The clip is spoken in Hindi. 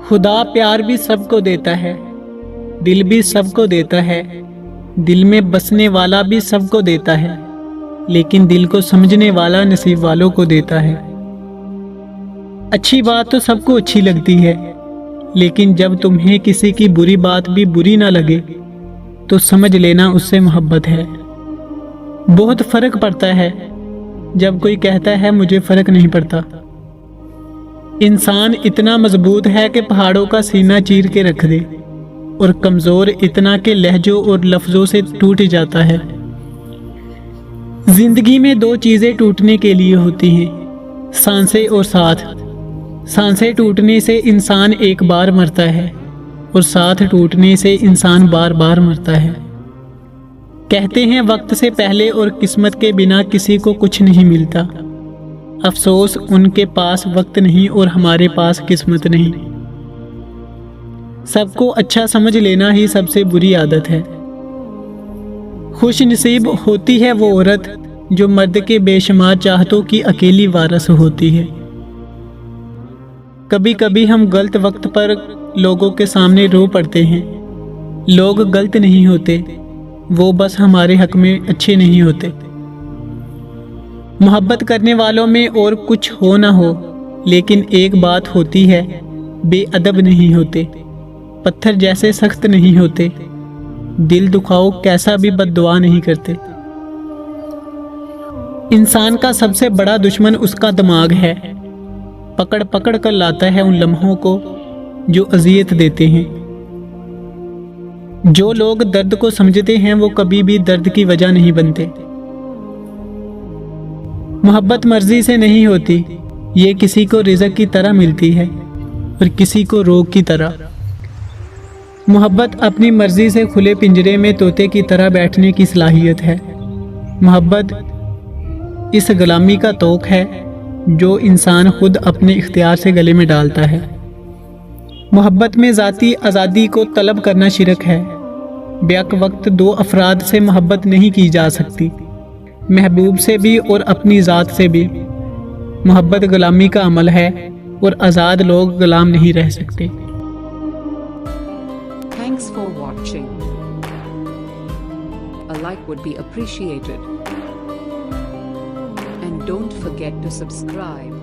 खुदा प्यार भी सबको देता है, दिल भी सबको देता है, दिल में बसने वाला भी सबको देता है, लेकिन दिल को समझने वाला नसीब वालों को देता है। अच्छी बात तो सबको अच्छी लगती है, लेकिन जब तुम्हें किसी की बुरी बात भी बुरी ना लगे तो समझ लेना उससे मोहब्बत है। बहुत फर्क पड़ता है जब कोई कहता है मुझे फर्क नहीं पड़ता। इंसान इतना मजबूत है कि पहाड़ों का सीना चीर के रख दे, और कमजोर इतना कि लहजों और लफ्जों से टूट जाता है। जिंदगी में दो चीजें टूटने के लिए होती हैं, सांसें और साथ। सांसें टूटने से इंसान एक बार मरता है और साथ टूटने से इंसान बार बार मरता है। कहते हैं वक्त से पहले और किस्मत के बिना किसी को कुछ नहीं मिलता। अफसोस उनके पास वक्त नहीं और हमारे पास किस्मत नहीं। सबको अच्छा समझ लेना ही सबसे बुरी आदत है। खुश नसीब होती है वो औरत जो मर्द के बेशुमार चाहतों की अकेली वारिस होती है। कभी कभी हम गलत वक्त पर लोगों के सामने रो पड़ते हैं। लोग गलत नहीं होते, वो बस हमारे हक में अच्छे नहीं होते। मोहब्बत करने वालों में और कुछ हो ना हो, लेकिन एक बात होती है, बेअदब नहीं होते, पत्थर जैसे सख्त नहीं होते, दिल दुखाओ कैसा भी बद्दुआ नहीं करते। इंसान का सबसे बड़ा दुश्मन उसका दिमाग है। पकड़ पकड़ कर लाता है उन लम्हों को जो अजियत देते हैं। जो लोग दर्द को समझते हैं वो कभी भी दर्द की वजह नहीं बनते। मोहब्बत मर्जी से नहीं होती, ये किसी को रिज़्क़ की तरह मिलती है और किसी को रोग की तरह। मोहब्बत अपनी मर्जी से खुले पिंजरे में तोते की तरह बैठने की सलाहियत है। मोहब्बत इस गुलामी का तोक है जो इंसान खुद अपने इख्तियार से गले में डालता है। मोहब्बत में ज़ाती आज़ादी को तलब करना शिरक है। बेक वक्त दो अफराद से मोहब्बत नहीं की जा सकती, महबूब से भी और अपनी ज़ात से भी। मोहब्बत गुलामी का अमल है और आज़ाद लोग गुलाम नहीं रह सकते। Thanks for watching. A like would be appreciated. And don't forget to subscribe.